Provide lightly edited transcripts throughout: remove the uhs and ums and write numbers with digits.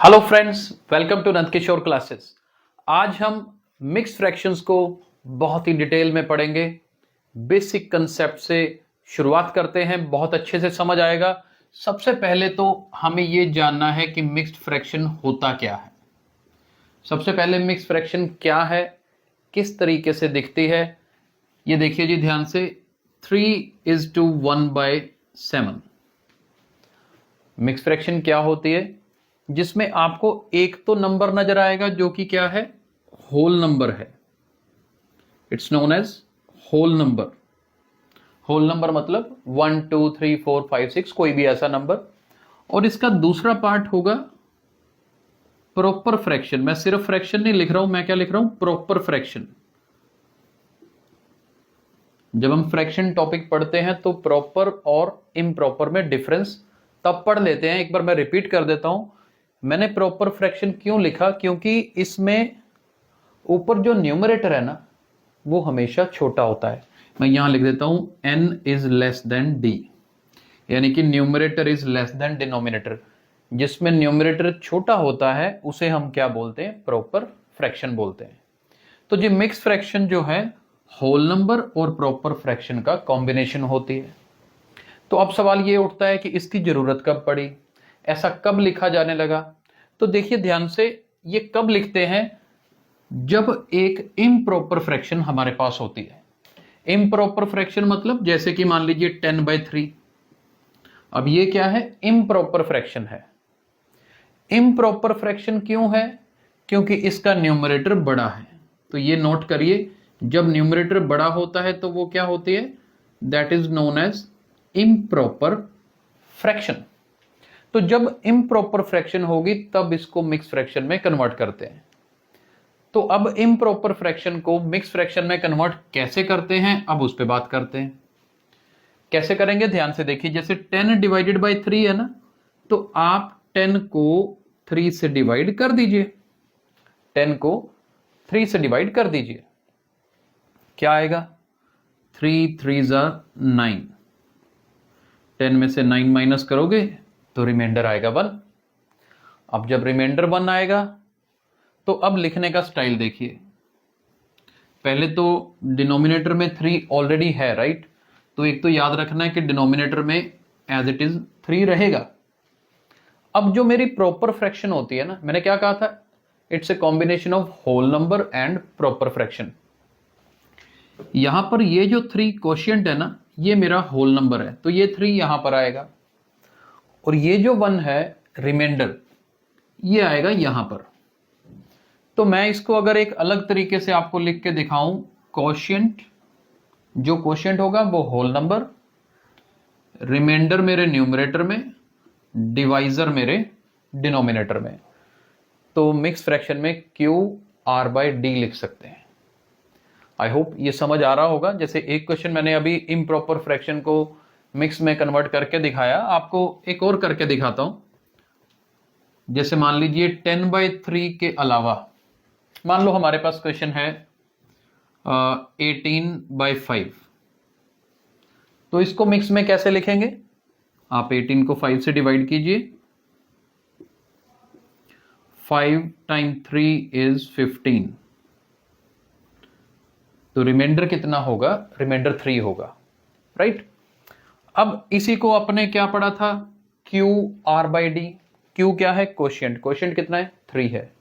Hello friends, welcome to Nandkishore classes. आज हम mix fractions को बहुत ही डिटेल में पढ़ेंगे। बेसिक कंसेप्ट से शुरुआत करते हैं, बहुत अच्छे से समझ आएगा। सबसे पहले तो हमें ये जानना है कि मिक्स्ड फ्रैक्शन होता क्या है। सबसे पहले मिक्स्ड फ्रैक्शन क्या है, किस तरीके से दिखती है, ये देखिए जी ध्यान से। 3:1/7 मिक्स्ड फ्रैक्शन क्या होती है, जिसमें आपको एक तो नंबर नजर आएगा जो कि क्या है, होल नंबर है। It's known as whole number. Whole number मतलब 1 2 3 4 5 6 कोई भी ऐसा नंबर। और इसका दूसरा पार्ट होगा प्रॉपर फ्रैक्शन। मैं सिर्फ फ्रैक्शन नहीं लिख रहा हूं, मैं क्या लिख रहा हूं, प्रॉपर फ्रैक्शन। जब हम फ्रैक्शन टॉपिक पढ़ते हैं तो प्रॉपर और इम्प्रॉपर में डिफरेंस तब पढ़ लेते हैं। एक बार मैं रिपीट कर देता हूं। मैंने प्रॉपर फ्रैक्शन क्यों लिखा, क्योंकि इसमें ऊपर जो न्यूमरेटर है ना, वो हमेशा छोटा होता है। मैं यहां लिख देता हूं n is less than d, यानी कि numerator is less than denominator. जिसमें न्यूमरेटर छोटा होता है उसे हम क्या बोलते हैं, प्रॉपर फ्रैक्शन बोलते हैं। तो जी मिक्स फ्रैक्शन जो है होल नंबर और प्रॉपर फ्रैक्शन का कॉम्बिनेशन होती है। तो अब सवाल ये उठता है कि इसकी जरूरत कब पड़ी, ऐसा कब लिखा जाने लगा। तो देखिए ध्यान से, ये कब लिखते हैं, जब एक इम्प्रॉपर फ्रैक्शन हमारे पास होती है। इम्प्रॉपर फ्रैक्शन मतलब जैसे कि मान लीजिए 10/3। अब ये क्या है, इम्प्रॉपर फ्रैक्शन है। इम्प्रॉपर फ्रैक्शन क्यों है, क्योंकि इसका न्यूमरेटर बड़ा है। तो ये नोट करिए, जब न्यूमरेटर बड़ा होता है तो वो क्या होती है, that is known as improper fraction. तो जब इम्प्रॉपर फ्रैक्शन होगी तब इसको मिक्स फ्रैक्शन में कन्वर्ट करते हैं। तो अब इम्प्रॉपर फ्रैक्शन को मिक्स फ्रैक्शन में कन्वर्ट कैसे करते हैं, अब उस पर बात करते हैं। कैसे करेंगे, ध्यान से देखिए। जैसे 10/3 है ना, तो आप 10 को 3 से डिवाइड कर दीजिए। 10 को 3 से डिवाइड कर दीजिए, क्या आएगा, 3 3 9। 10 में से 9 माइनस करोगे तो रिमाइंडर आएगा 1। अब जब रिमाइंडर 1 आएगा तो अब लिखने का स्टाइल देखिए। पहले तो डिनोमिनेटर में 3 ऑलरेडी है, राइट। तो एक तो याद रखना है कि डिनोमिनेटर में एज इट इज 3 रहेगा। अब जो मेरी प्रॉपर फ्रैक्शन होती है ना, मैंने क्या कहा था, it's a combination of whole number and proper fraction. यहां पर ये जो 3 कोशिएंट है ना, ये मेरा होल नंबर है, तो ये 3 यहां पर आएगा। और ये जो 1 है रिमाइंडर, ये आएगा यहां पर। तो मैं इसको अगर एक अलग तरीके से आपको लिख के दिखाऊं, कोशिएंट, जो कोशिएंट होगा वो होल नंबर, रिमाइंडर मेरे न्यूमरेटर में, डिवाइजर मेरे डिनोमिनेटर में। तो मिक्स फ्रैक्शन में QR/D लिख सकते हैं। आई होप ये समझ आ रहा होगा। जैसे एक क्वेश्चन मैंने अभी इम्प्रॉपर फ्रैक्शन को मिक्स में कन्वर्ट करके दिखाया, आपको एक और करके दिखाता हूं। जैसे मान लीजिए 10/3 के अलावा मान लो हमारे पास क्वेश्चन है 18/5। तो इसको मिक्स में कैसे लिखेंगे, आप 18 को 5 से डिवाइड कीजिए। 5 टाइम 3 इज 15। तो रिमाइंडर कितना होगा, रिमाइंडर 3 होगा, राइट। अब इसी को अपने क्या पढ़ा था, QR/D। Q क्या है, कोशिएंट। कोशिएंट कितना है, 3 है।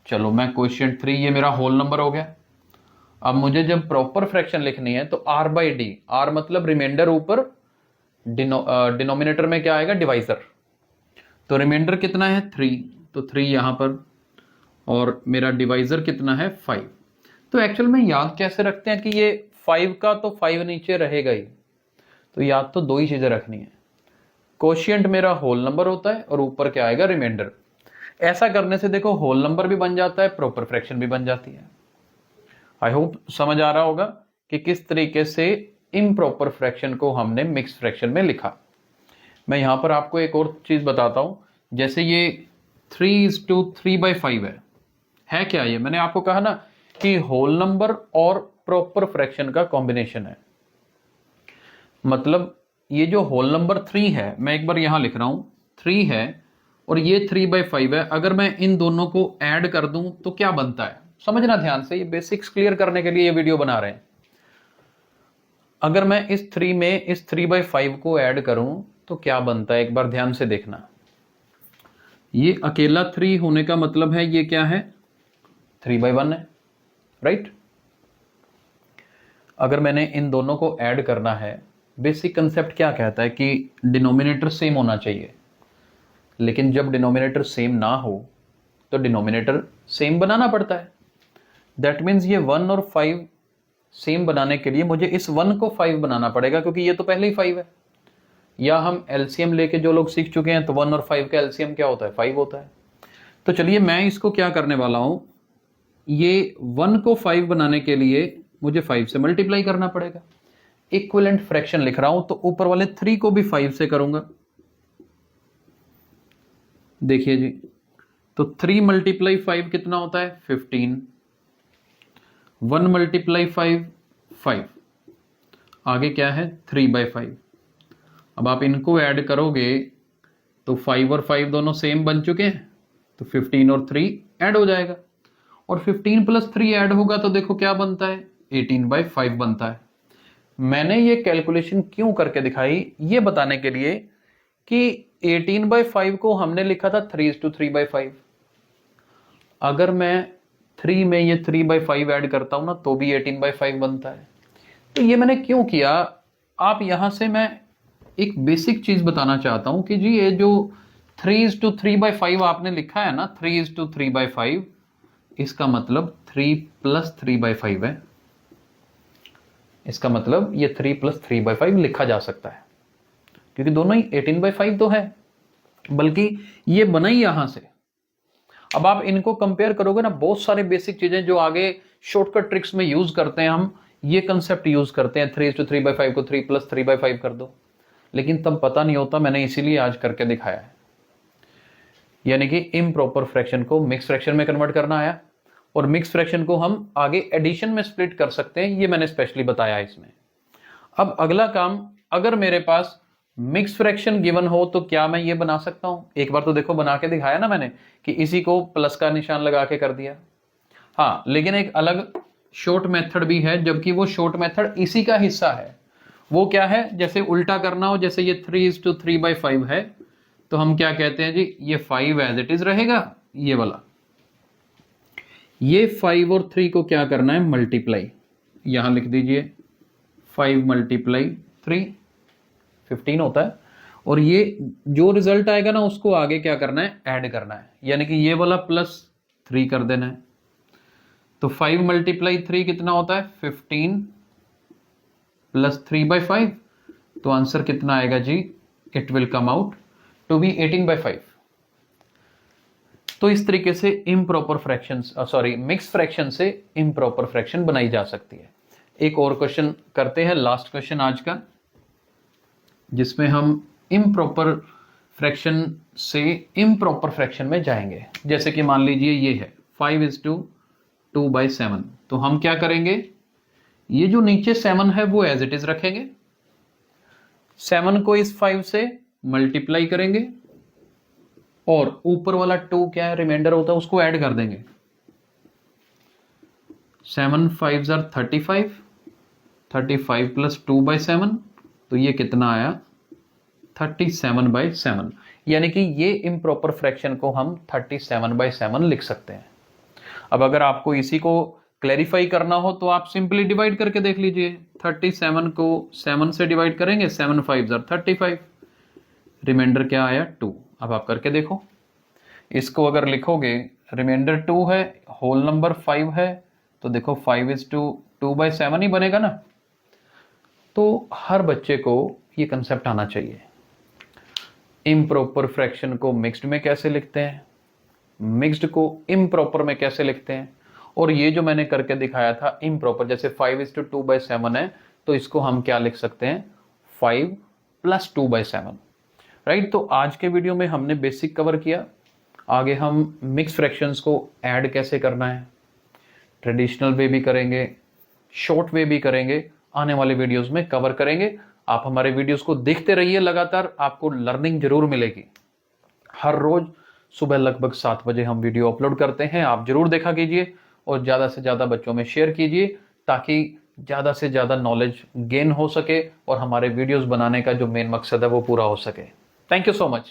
चलो मैं कोशिएंट 3, ये मेरा होल नंबर हो गया। अब मुझे जब प्रॉपर फ्रैक्शन लिखनी है तो R/D, R मतलब रिमाइंडर ऊपर, डिनोमिनेटर में क्या आएगा, डिवाइजर। तो रिमाइंडर कितना है, 3, तो 3 यहां पर, और मेरा डिवाइजर कितना है, 5। तो एक्चुअल में याद कैसे रखते हैं कि ये 5 का तो 5 नीचे रहेगा ही। तो याद तो 2 ही चीजें रखनी है, कोशिएंट मेरा होल नंबर होता है और ऊपर क्या आएगा, रिमाइंडर। ऐसा करने से देखो होल नंबर भी बन जाता है, प्रॉपर फ्रैक्शन भी बन जाती है। आई होप समझ आ रहा होगा कि किस तरीके से इम्प्रॉपर फ्रैक्शन को हमने मिक्स फ्रैक्शन में लिखा। मैं यहां पर आपको एक और चीज बताता हूं। जैसे ये 3:3/5 है क्या, ये मैंने आपको कहा ना कि होल नंबर और प्रॉपर फ्रैक्शन का कॉम्बिनेशन है। मतलब ये जो होल नंबर 3 है, मैं एक बार यहां लिख रहा हूं, 3 है और ये 3/5 है। अगर मैं इन दोनों को ऐड कर दूं तो क्या बनता है, समझना ध्यान से, ये बेसिक्स क्लियर करने के लिए ये वीडियो बना रहे हैं। अगर मैं इस 3 में इस 3/5 को ऐड करूं तो क्या बनता है, एक बार ध्यान से देखना। ये अकेला 3 होने का मतलब है ये क्या है, 3/1 है, राइट। अगर मैंने इन दोनों को ऐड करना है, बेसिक कंसेप्ट क्या कहता है कि डिनोमिनेटर सेम होना चाहिए, लेकिन जब डिनोमिनेटर सेम ना हो तो डिनोमिनेटर सेम बनाना पड़ता है। दैट मीन्स ये 1 और 5 सेम बनाने के लिए मुझे इस 1 को 5 बनाना पड़ेगा, क्योंकि ये तो पहले ही 5 है। या हम एलसीएम लेके जो लोग सीख चुके हैं तो 1 और 5 का एलसीएम क्या होता है, 5 होता है। तो चलिए मैं इसको क्या करने वाला हूं, ये 1 को 5 बनाने के लिए मुझे 5 से मल्टीप्लाई करना पड़ेगा। इक्विवेलेंट फ्रैक्शन लिख रहा हूं तो ऊपर वाले 3 को भी 5 से करूंगा। देखिए जी, तो 3 मल्टीप्लाई 5 कितना होता है, 15। 1 मल्टीप्लाई 5, 5। आगे क्या है, 3/5। अब आप इनको ऐड करोगे तो 5 और 5 दोनों सेम बन चुके हैं, तो 15 और 3 ऐड हो जाएगा, और 15 + 3 ऐड होगा तो देखो क्या बनता है, 18/5 बनता है। मैंने ये कैलकुलेशन क्यों करके दिखाई, ये बताने के लिए कि 18/5 को हमने लिखा था 3:3/5। अगर मैं 3 में ये 3/5 ऐड करता हूं ना तो भी 18/5 बनता है। तो ये मैंने क्यों किया, आप यहां से मैं एक बेसिक चीज बताना चाहता हूं कि जी ये जो 3:3/5 आपने लिखा है ना, 3:3/5, इसका मतलब 3 + 3/5 है। इसका मतलब ये 3 + 3/5 लिखा जा सकता है, क्योंकि दोनों ही 18/5 तो है, बल्कि ये बना ही यहां से। अब आप इनको कंपेयर करोगे ना, बहुत सारे बेसिक चीजें जो आगे शॉर्टकट ट्रिक्स में यूज करते हैं, हम ये कंसेप्ट यूज करते हैं, 3:3/5 को 3 + 3/5 कर दो, लेकिन तब पता नहीं होता। मैंने इसीलिए आज करके दिखाया है, यानी कि इम्प्रॉपर फ्रैक्शन को मिक्स फ्रैक्शन में कन्वर्ट करना आया, और मिक्स फ्रैक्शन को हम आगे एडिशन में स्प्लिट कर सकते हैं, ये मैंने स्पेशली बताया इसमें। अब अगला काम, अगर मेरे पास मिक्स फ्रैक्शन गिवन हो तो क्या मैं ये बना सकता हूं, एक बार तो देखो बना के दिखाया ना मैंने कि इसी को प्लस का निशान लगा के कर दिया। हाँ, लेकिन एक अलग शॉर्ट मेथड भी है, जबकि वो शॉर्ट मेथड इसी का हिस्सा है। वो क्या है, जैसे उल्टा करना हो, जैसे ये 3:3/5 है, तो हम क्या कहते हैं जी, ये 5 एज इट इज रहेगा, ये वाला, ये 5 और 3 को क्या करना है, मल्टीप्लाई। यहां लिख दीजिए 5 × 3 15 होता है, और ये जो रिजल्ट आएगा ना उसको आगे क्या करना है, ऐड करना है, यानी कि ये वाला +3 कर देना है। तो 5 × 3 कितना होता है, 15 + 3/5, तो आंसर कितना आएगा जी, it will come out to be 18/5। तो इस तरीके से improper fraction, sorry mix fraction से इम्प्रॉपर फ्रैक्शन बनाई जा सकती है। एक और क्वेश्चन करते हैं, लास्ट क्वेश्चन आज का, जिसमें हम इम्प्रॉपर फ्रैक्शन से इम्प्रॉपर फ्रैक्शन में जाएंगे। जैसे कि मान लीजिए ये है 5:2/7, तो हम क्या करेंगे, ये जो नीचे 7 है वो एज इट इज रखेंगे, 7 को इस 5 से मल्टीप्लाई करेंगे, और ऊपर वाला 2 क्या है, रिमाइंडर होता है, उसको ऐड कर देंगे। 7 5s are 35, 35 + 2/7, तो ये कितना आया, 37/7। यानी कि ये इम्प्रॉपर फ्रैक्शन को हम 37/7 लिख सकते हैं। अब अगर आपको इसी को क्लैरिफाई करना हो तो आप सिंपली डिवाइड करके देख लीजिए, 37 को 7 से डिवाइड करेंगे, 7 5s are 35, रिमाइंडर क्या आया, 2। अब आप करके देखो, इसको अगर लिखोगे, रिमाइंडर 2 है, होल नंबर 5 है, तो देखो 5:2/7 ही बनेगा ना। तो हर बच्चे को ये कंसेप्ट आना चाहिए, इम्प्रॉपर फ्रैक्शन को मिक्स्ड में कैसे लिखते हैं, मिक्स्ड को इम्प्रॉपर में कैसे लिखते हैं, और ये जो मैंने करके दिखाया था इम्प्रॉपर, जैसे 5:2/7 है, तो इसको हम क्या लिख सकते हैं, 5 + 2/7, राइट। तो आज के वीडियो में हमने बेसिक कवर किया, आगे हम मिक्स फ्रैक्शंस को ऐड कैसे करना है, ट्रेडिशनल वे भी करेंगे, शॉर्ट वे भी करेंगे, आने वाले वीडियोस में कवर करेंगे। आप हमारे वीडियोस को देखते रहिए, लगातार आपको लर्निंग जरूर मिलेगी। हर रोज सुबह लगभग 7 बजे हम वीडियो अपलोड करते हैं, आप जरूर देखा कीजिए और ज़्यादा से ज़्यादा बच्चों में शेयर कीजिए ताकि ज़्यादा से ज़्यादा नॉलेज गेन हो सके और हमारे वीडियोस बनाने का जो मेन मकसद है वो पूरा हो सके। Thank you so much.